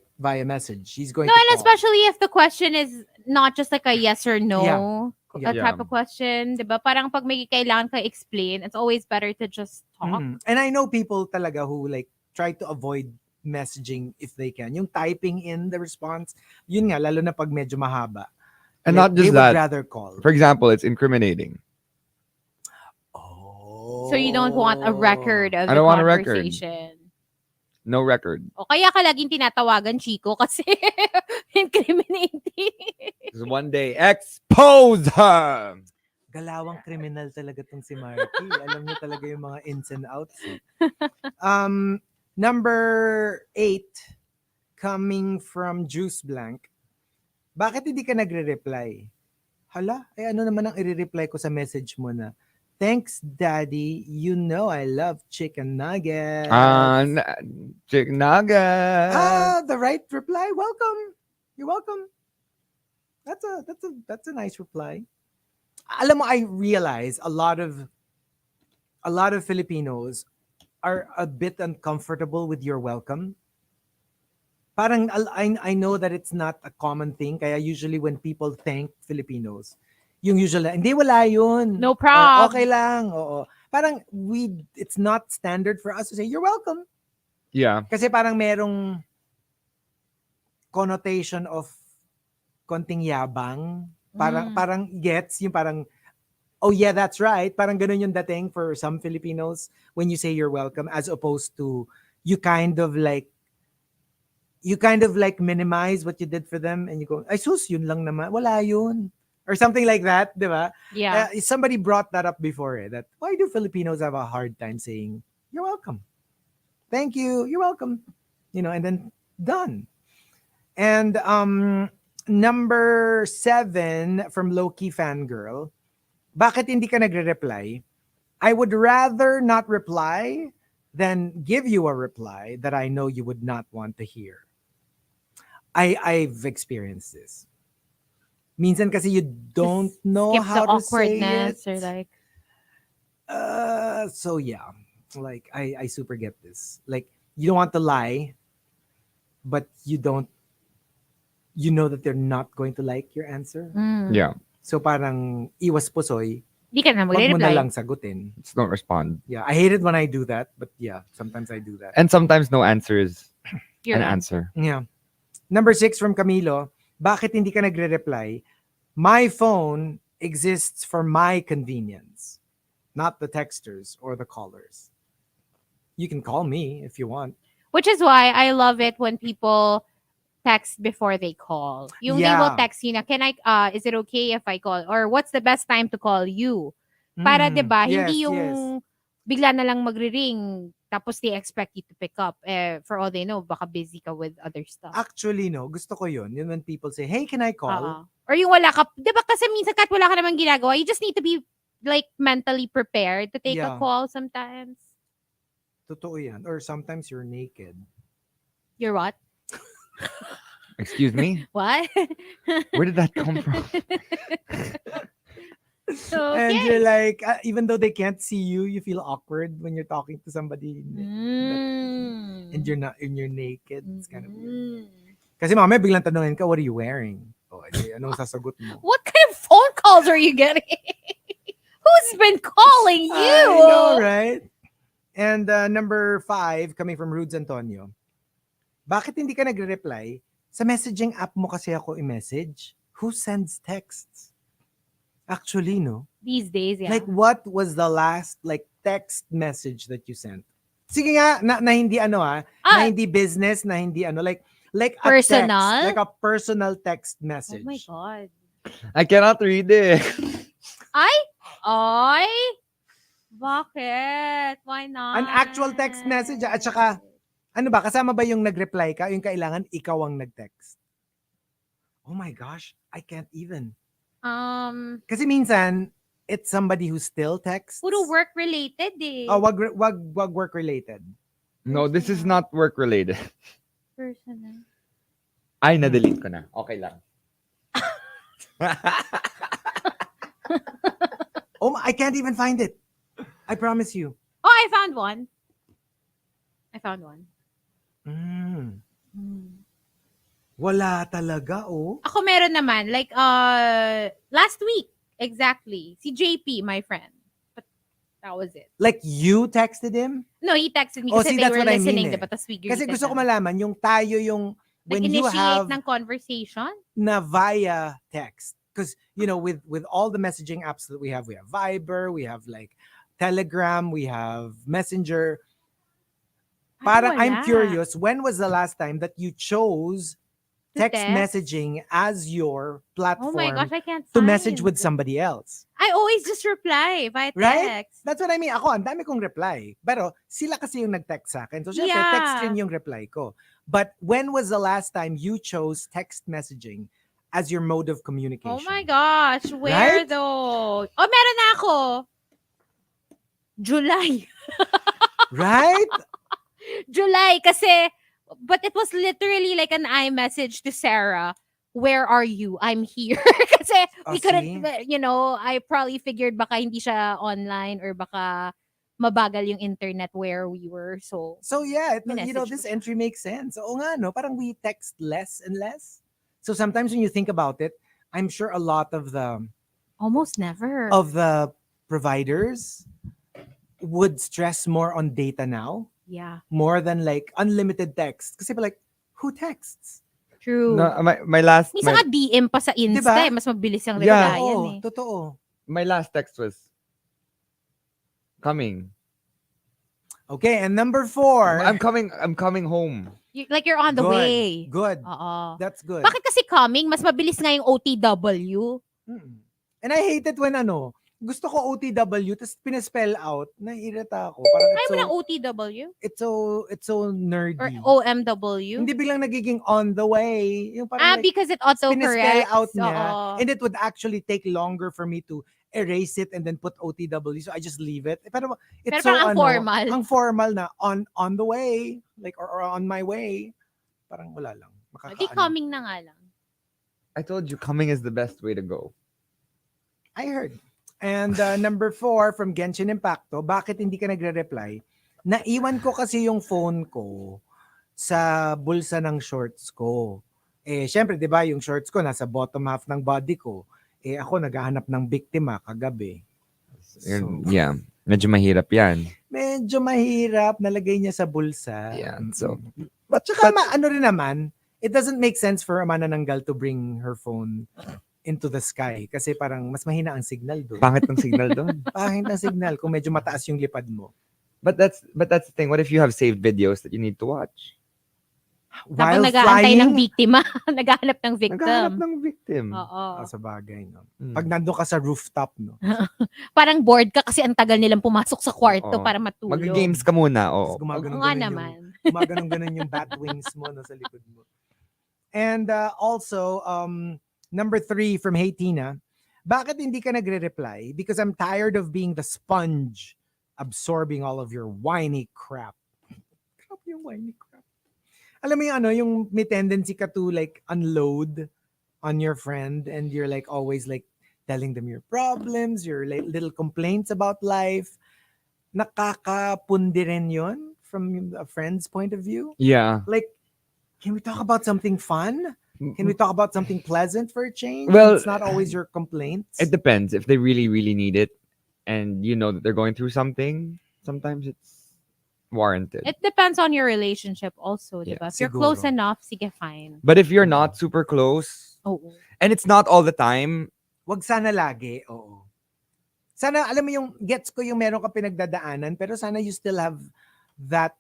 message. He's going to and call. especially if the question is not just like a yes or no Yeah. type of question, diba? Parang pag may kailangan ka explain, it's always better to just talk. And I know people talaga who like try to avoid messaging if they can. Yung typing in the response, yun nga, lalo na pag medyo mahaba. And not just they that. would rather call. For example, it's incriminating. So you don't want a record of I the don't want a record. conversation. No record. O kaya ka laging tinatawagan, Chico, kasi incriminating. Because one day, expose her! Galawang kriminal talaga tong si Markki. Alam niyo talaga yung mga ins and outs. Number 8, coming from Juice Blank. Bakit hindi ka nagre-reply? Hala, ano naman ang i-reply ko sa message mo na? Thanks, Daddy. You know I love chicken nuggets. Chicken nuggets. The right reply. Welcome. You're welcome. That's a nice reply. Alam mo, I realize a lot of Filipinos are a bit uncomfortable with your welcome. Parang I know that it's not a common thing. Kaya usually when people thank Filipinos, yung usual, hindi wala yun. No problem. Okay lang. Oo. Parang it's not standard for us to say, you're welcome. Yeah. Kasi parang merong connotation of konting yabang. Parang gets, yung parang, oh yeah, that's right. Parang ganun yung dating for some Filipinos when you say you're welcome, as opposed to you kind of like minimize what you did for them and you go, ay sus, yun lang naman. Wala yun. Or something like that, di ba? Yeah. Somebody brought that up before, that why do Filipinos have a hard time saying, you're welcome. Thank you. You're welcome. And then done. And number 7 from Low-Key Fangirl, bakit hindi ka nagre-reply? I would rather not reply than give you a reply that I know you would not want to hear. I've experienced this. Minsan kasi you don't know Skip how the to say awkwardness it. or like. So yeah, like I super get this. Like you don't want to lie, but you know that they're not going to like your answer. Yeah. So parang iwas pusoy. Di ka na Wag mo na magre-reply. lang sagutin. Just don't respond. Yeah, I hate it when I do that, but yeah, sometimes I do that. And sometimes no answer is Your an answer. Yeah. Number 6 from Camilo, bakit hindi ka nagre-reply? My phone exists for my convenience, not the texters or the callers. You can call me if you want. Which is why I love it when people text before they call. They will text you na, is it okay if I call? Or what's the best time to call you? Para 'di ba, hindi Yes, yung yes. bigla na lang magre-ring tapos they expect you to pick up. For all they know, baka busy ka with other stuff. Actually, no, gusto ko yun. Yun when people say, hey, can I call? Or yung wala ka, 'di ba kasi minsan kahit wala ka namang ginagawa, you just need to be like mentally prepared to take a Yeah. call sometimes. Totoo yan. Or sometimes you're naked. You're what? Excuse me? What? Where did that come from? And Okay. you're like, even though they can't see you, you feel awkward when you're talking to somebody and you're naked. It's kind of weird. Kasi mamaya biglang tanungin ka, what are you wearing? O, anong sasagot mo? What kind of phone calls are you getting? Who's been calling you? I know, right? And number 5, coming from Rudes Antonio. Bakit hindi ka nagre-reply? Sa messaging app mo kasi ako i-message. Who sends texts? Actually, no. These days, yeah. Like, what was the last text message that you sent? Sige nga, na hindi na hindi business, na hindi like a personal? text, like a personal text Oh message. my God. I cannot read it. Ay? Bakit? Why not? An actual text message. At saka, ano ba, kasama ba yung nag-reply ka? Yung kailangan ikaw ang nag-text? Oh my gosh, I can't even. Kasi minsan, it's somebody who still texts. Puro work-related eh. Oh, wag work-related. No, this is not work-related. Personal. Ay, na-delete ko na. Okay lang. Oh, I can't even find it. I promise you. Oh, I found one. Wala talaga, oh. Ako meron naman. Like, last week, exactly. Si JP, my friend. But that was it. Like, you texted him? No, he texted me Oh, kasi see, they that's were what I listening, mean, diba? Tas we Kasi greeted gusto ko them. malaman, yung tayo yung, when you initiate have ng conversation? na via text. Because, with all the messaging apps that we have Viber, we have like Telegram, we have Messenger. Parang I'm curious, when was the last time that you chose text messaging as your platform Oh my gosh, I can't to find. message with somebody else? I always just reply via text. Right? That's what I mean. Ako, ang dami kong reply. Pero sila kasi yung nag-text sa akin. So, syempre, text rin yung reply ko. But when was the last time you chose text messaging as your mode of communication? Oh my gosh, where Right? though? Oh, meron na ako. July. Right? July kasi, but it was literally like an iMessage to Sarah. Where are you? I'm here. Kasi we couldn't, I probably figured baka hindi siya online or baka mabagal yung internet where we were. So yeah, minessage this ko siya. entry makes sense. Oo nga, no? Parang we text less and less. So sometimes when you think about it, I'm sure a lot of the Almost never. of the providers would stress more on data now. Yeah. More than like unlimited text. Kasi like, who texts? True. No, my last Minsan nga DM pa sa Insta Diba? Mas mabilis ang Yeah. replyan eh. Totoo. my last text was coming. Okay, and number 4. I'm coming home. Like you're on the Good. way. Good. Oo. That's good. Bakit kasi coming? Mas mabilis nga yung OTW. And I hate it when gusto ko OTW, tapos pinaspell out, naiirita ako. Parang Kaya mo ng OTW? it's so nerdy. Or OMW? Hindi biglang nagiging on the way. Yung parang Because it pinaspell auto-corrects. out niya. Oo. And it would actually take longer for me to erase it and then put OTW. So I just leave it. Pero it's Pero parang ang formal. Ang formal na on the way. Like, or on my way. Parang wala lang. Di coming na nga lang. I told you coming is the best way to go. I heard. And number 4 from Genshin Impacto, bakit hindi ka nagre-reply? Naiwan ko kasi yung phone ko sa bulsa ng shorts ko. Syempre, di ba, yung shorts ko nasa bottom half ng body ko. Ako naghahanap ng biktima kagabi. So, Yeah, medyo mahirap yan. medyo mahirap, nalagay niya sa bulsa. Yeah, so. But saka ano rin naman, it doesn't make sense for a manananggal to bring her phone into the sky kasi parang mas mahina ang signal doon. Pangit ng signal doon. Pangit ang signal kung medyo mataas yung lipad mo. But that's the thing. What if you have saved videos that you need to watch? While nag-aantay ng flying, biktima. Naghahanap ng Naghahanap victim. ng victim. Oo. sa bagay, no? Mm. Pag nandun ka sa rooftop, no? Parang bored ka kasi ang tagal nilang pumasok sa kwarto Oo. para matulog. Mag-games ka muna. Tapos Oo. Oo nga gumaganon-ganon naman. gumaganon-ganon yung bat wings mo no, sa likod mo. And also, number 3 from Hey Tina, bakit hindi ka nagre-reply? Because I'm tired of being the sponge absorbing all of your whiny crap. Crap yung whiny crap. Alam mo yung ano, yung may tendency ka to like unload on your friend and you're like always like telling them your problems, your like, little complaints about life. Nakakapundi rin yun from a friend's point of view. Yeah. Like, can we talk about something fun? Can we talk about something pleasant for a change? Well, It's not always your complaints. It depends. If they really, really need it and you know that they're going through something, sometimes it's warranted. It depends on your relationship also, Yeah, diba? If you're siguro. close enough, sige, fine. But if you're not super close, Oo. and it's not all the time, Wag sana lagi, oo. Sana, alam mo yung, gets ko yung meron ka pinagdadaanan, pero sana you still have that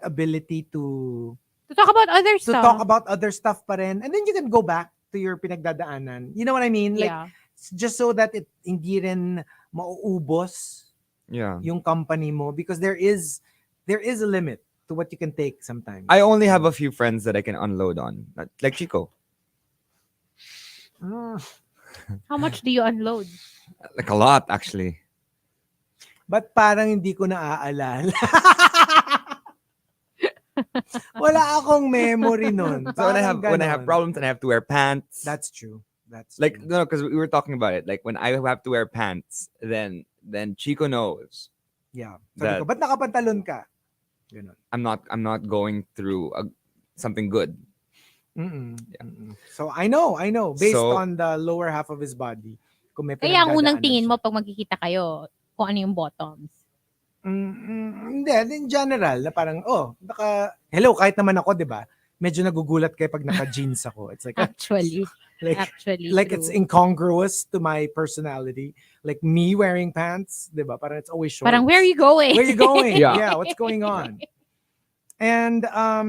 ability to To talk about other stuff. talk about other stuff pa rin. And then you can go back to your pinagdadaanan. You know what I mean? Like, Yeah. just so that it hindi rin mauubos yeah. yung company mo, because there is a limit to what you can take sometimes. I only have a few friends that I can unload on. Like Chico. How much do you unload? Like a lot, actually. But parang hindi ko naaalala. Wala akong memory nun. So when I Parang have ganon. problems and I have to wear pants. That's true. That's like true. no, because we were talking about it. Like when I have to wear pants, then Chico knows Yeah. Sabi that- ko, ba't nakapantalon ka? Ganon. I'm not going through something good. Mm-mm. Mm-mm. So I know. Based So- on the lower half of his body. Kung may Kaya ang unang pinagdadaanan tingin siya. mo pag magkikita kayo, kung ano yung bottoms. Hindi, in general, na parang, hello, kahit naman ako, di ba? Medyo nagugulat kayo pag naka-jeans ako. It's like, Actually. like it's true. incongruous to my personality. Like me wearing pants, di ba? Parang it's always shorts. Parang, where are you going? Where you going? Yeah. What's going on? And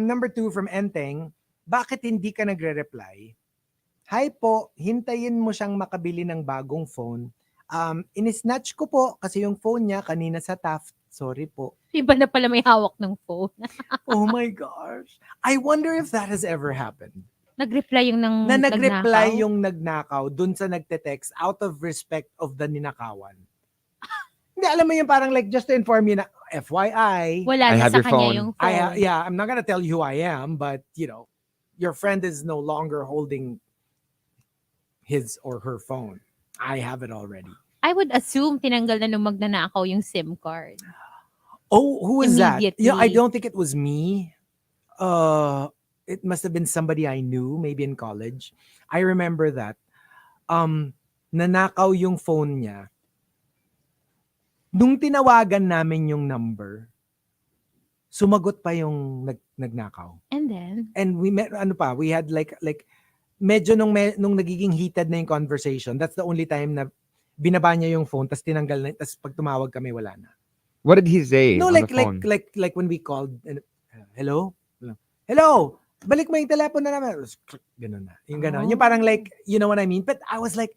number 2 from Enteng, bakit hindi ka nagre-reply? Hi po, hintayin mo siyang makabili ng bagong phone. Inisnatch ko po kasi yung phone niya kanina sa Taft. Sorry po. Iba na pala may hawak ng phone. Oh my gosh. I wonder if that has ever happened. Nag-reply yung Na nag-reply nagnakaw. yung nagnakaw dun sa nagte-text out of respect of the ninakawan. Hindi, alam mo yung parang like just to inform you na FYI. Wala I na have sa your kanya phone. yung phone. I'm not gonna tell you who I am, but you know, your friend is no longer holding his or her phone. I have it already. I would assume tinanggal na nung magnanakaw yung SIM card. Oh, who is that? Yeah, I Immediately. don't think it was me. It must have been somebody I knew, maybe in college. I remember that. Nanakaw yung phone niya. Nung tinawagan namin yung number, sumagot pa yung nagnakaw. And then, And we met, we had like medyo nung nagiging heated na yung conversation, that's the only time na binaba niya yung phone, tas tinanggal na, tas pag tumawag kami, wala na. What did he say? No, on like the phone? when we called, hello? Hello? Balik mo yung telepono na namin. Ganun na. Yung ganun. Yung parang like, you know what I mean? But I was like,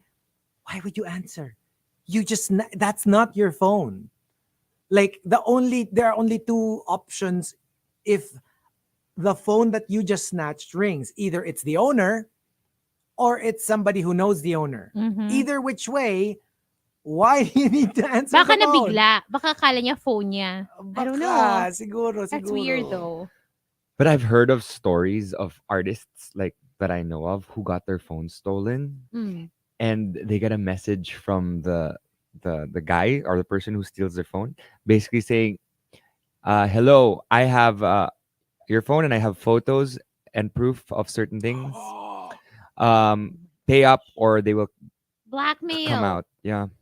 why would you answer? That's not your phone. Like there are only 2 options if the phone that you just snatched rings. Either it's the owner or it's somebody who knows the owner. Either which way, why do you need to answer baka the phone? nabigla. Baka kala niya phone niya. I don't know. Siguro. That's weird though. But I've heard of stories of artists like that I know of who got their phone stolen, and they get a message from the guy or the person who steals their phone, basically saying, "Hello, I have your phone and I have photos and proof of certain things. Pay up or they will Blackmail. come out." Yeah.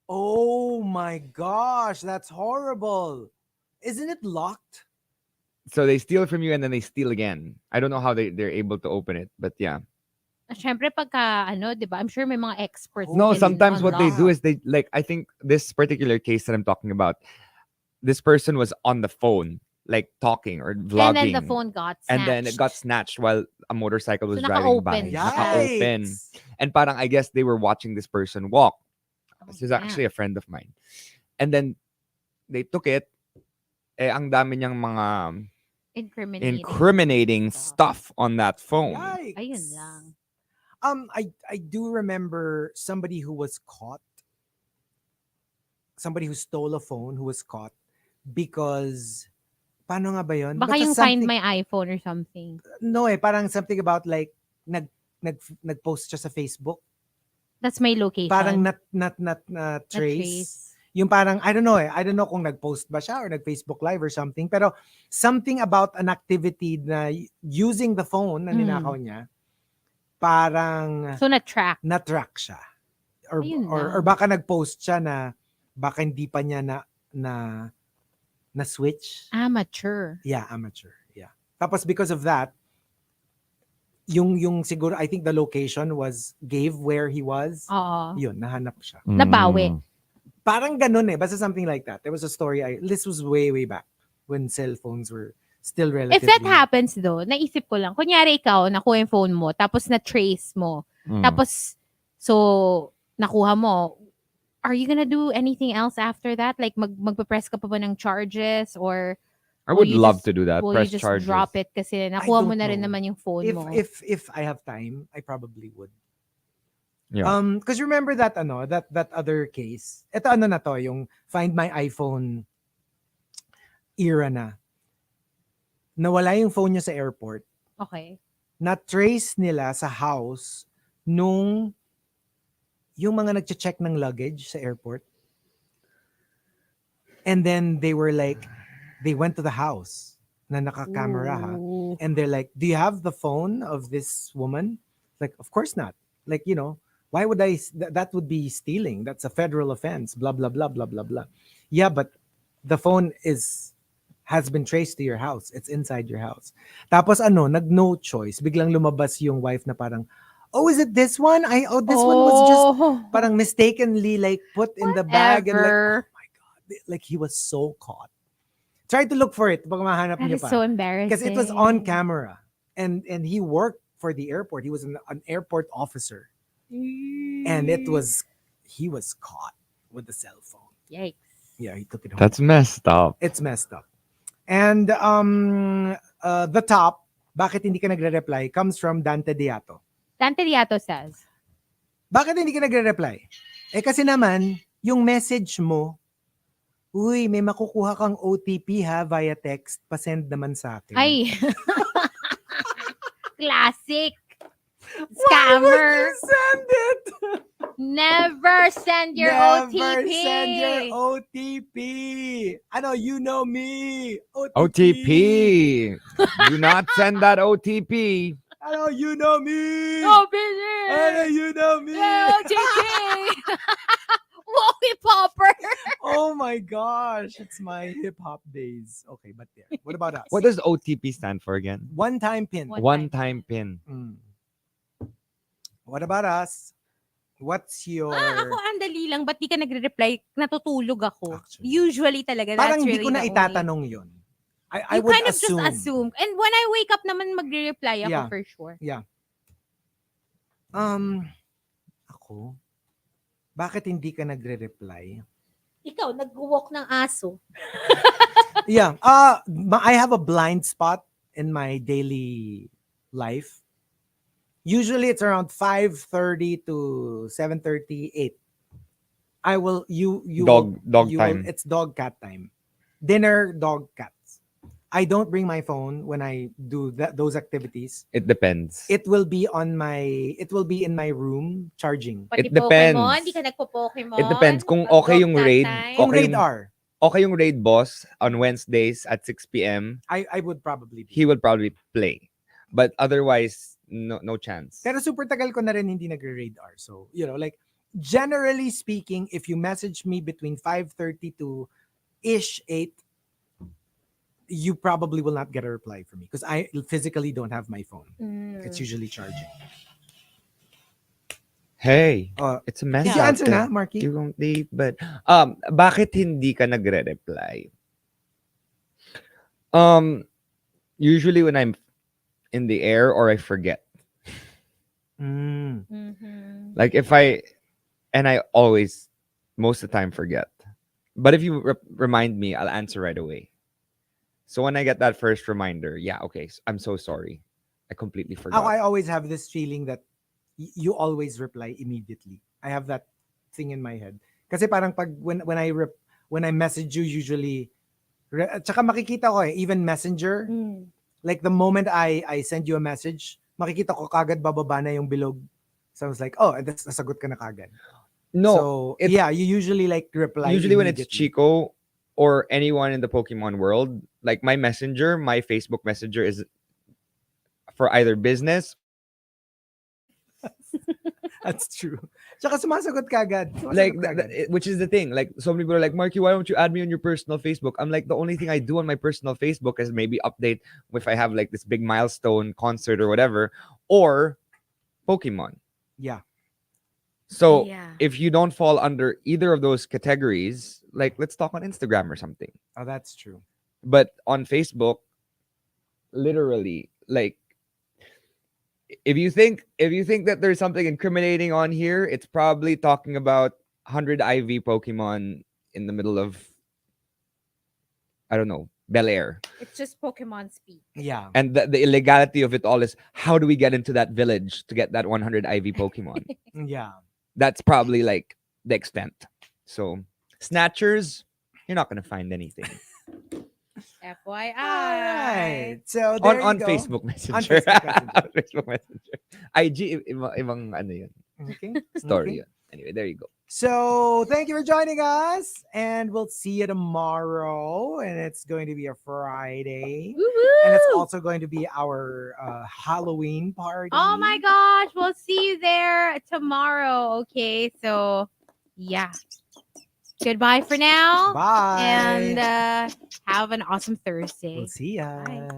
Oh my gosh, that's horrible. Isn't it locked? So they steal from you and then they steal again. I don't know how they're able to open it, but yeah. Siyempre pagka di ba? I'm sure may mga experts. No, din sometimes on what they lock. do is I think this particular case that I'm talking about, this person was on the phone like talking or And vlogging. then the phone got snatched. And then it got snatched while a motorcycle was So, driving by. naka-open. Naka-open. Yikes. And parang I guess they were watching this person walk. Oh, This is damn. actually a friend of mine. And then they took it. Ang dami niyang mga incriminating stuff on that phone. Yikes. Ayun lang. I do remember somebody who was caught. Somebody who stole a phone who was caught because paano nga ba yun? Baka Basta yung Find something- My iPhone or something. No parang something about like nagpost siya sa Facebook. That's my location. Parang not Na trace. Yung parang I don't know kung nag-post ba siya or nag-Facebook live or something, pero something about an activity na using the phone na ninakaw niya, parang So, na-track. na-track siya. Ayun Or lang. baka nag-post siya na baka hindi pa niya na switch. Amateur. Yeah, amateur. Yeah. Tapos because of that, yung siguro I think the location gave where he was. Oo. Yun, nahanap siya. Nabawi. Parang ganun basta something like that. There was a story this was way back when cell phones were still relatively. If that happens though, naisip ko lang, kunyari ikaw, nakuha yung phone mo, tapos na-trace mo, tapos, so, nakuha mo, are you gonna do anything else after that? Like, magpa-press ka pa ba ng charges? Or, I will would you love just- to do that. will Press you just charges. drop it kasi nakuha mo don't na rin know. naman yung phone mo? If I have time, I probably would. Yeah. Because remember that that other case. Ito na to, yung Find My iPhone era na. Nawala yung phone niya sa airport. Okay. Na-trace nila sa house nung yung mga nagche-check ng luggage sa airport. And then they went to the house na naka-camera ha. Ooh. And they're like, do you have the phone of this woman? Like, of course not. Like, why would that would be stealing. That's a federal offense. Blah, blah, blah, blah, blah, blah. Yeah, but the phone has been traced to your house. It's inside your house. Tapos no choice. Biglang lumabas yung wife na parang, oh, is it this one? This one was just parang mistakenly like put in the bag. And like, Whatever. oh my God. Like he was so caught. Try to look for it. Baka mahanap That niyo is pa. so embarrassing. Because it was on camera. And he worked for the airport. He was an airport officer. And he was caught with the cell phone. Yikes. Yeah, he took it home. That's messed up. It's messed up. And the top, bakit hindi ka nagre-reply, comes from Dante Diato. Dante Diato says, Bakit hindi ka nagre-reply? Kasi naman, yung message mo, uy, may makukuha kang OTP ha via text, pasend naman sa akin. ay. Classic. Why would Scammer. you send it? Never send your Never OTP. send your OTP. You know me. OTP. Do not send that OTP. You know me. Oh, busy. You know me. OTP. Whoa, popper. Oh my gosh, it's my hip hop days. Okay, but there. What about us? What does OTP stand for again? One-time pin. One-time pin. What about us? What's your... Ako, andali lang. Ba't di ka nagre-reply? Natutulog ako. Actually. Usually talaga. Parang That's hindi really ko na the only- itatanong yun. I You would kind of assume. just assume. And when I wake up naman, magre-reply ako Yeah. for sure. Ako? Bakit hindi ka nagre-reply? Ikaw, nag-walk ng aso. Yeah. I have a blind spot in my daily life. Usually it's around 5:30 to 7:38. I will Dog you time. It's dog cat time. Dinner, dog cats. I don't bring my phone when I do those activities. It depends. It will be in my room charging. Pati It depends. Pokemon, di ka nagpo-Pokemon. It depends. Kung Pag okay yung dog raid, time. Kung Okay raid yung- R, Okay yung raid boss on Wednesdays at 6 p.m. I would probably be. He would probably play. But otherwise, no chance. Pero super tagal ko na rin hindi nagre-raid R. So, like generally speaking, if you message me between 5:30 to ish 8, you probably will not get a reply from me because I physically don't have my phone. It's usually charging. Hey, Uh, it's a mess Did you out answer there. na, Markki? You won't leave, but bakit hindi ka nagre-reply? Usually when I'm in the air or I forget. Mm. Mm-hmm. Like if I always, most of the time, forget. But if you remind me, I'll answer right away. So when I get that first reminder, yeah, okay, I'm so sorry. I completely forgot. I always have this feeling that you always reply immediately. I have that thing in my head. Kasi parang pag when I message you usually at saka makikita ko even Messenger, Mm. like the moment I send you a message, makikita ko kagad bababa na yung bilog. So I was like, oh, that's nasagot ka na kagad. No, So it's yeah, you usually like reply usually when it's immediately. Chico or anyone in the Pokemon world, like my messenger, my Facebook messenger is for either business. That's true. Tsaka sumasagot kagad. Like Sumasagot kagad. which is the thing. Like so many people are like, Markki, why don't you add me on your personal Facebook? I'm like, the only thing I do on my personal Facebook is maybe update if I have like this big milestone concert or whatever, or Pokemon. Yeah. So Yeah. if you don't fall under either of those categories, like let's talk on Instagram or something. Oh, that's true. But on Facebook, literally, like if you think that there's something incriminating on here, it's probably talking about 100 IV Pokemon in the middle of, I don't know, Bel Air. It's just Pokemon speak. Yeah. And the illegality of it all is, how do we get into that village to get that 100 IV Pokemon? Yeah. That's probably like the extent. So snatchers, you're not gonna find anything FYI. All right. So there you on go. Facebook Messenger. On Facebook Messenger. On Facebook Messenger. IG, ibang ano yun, Okay. story Okay. yun. Anyway, there you go. So thank you for joining us, and we'll see you tomorrow. And it's going to be a Friday, and it's Woo-hoo! also going to be our Halloween party. Oh my gosh, we'll see you there tomorrow. Okay, so yeah. Goodbye for now. Bye. And have an awesome Thursday. We'll see ya. Bye.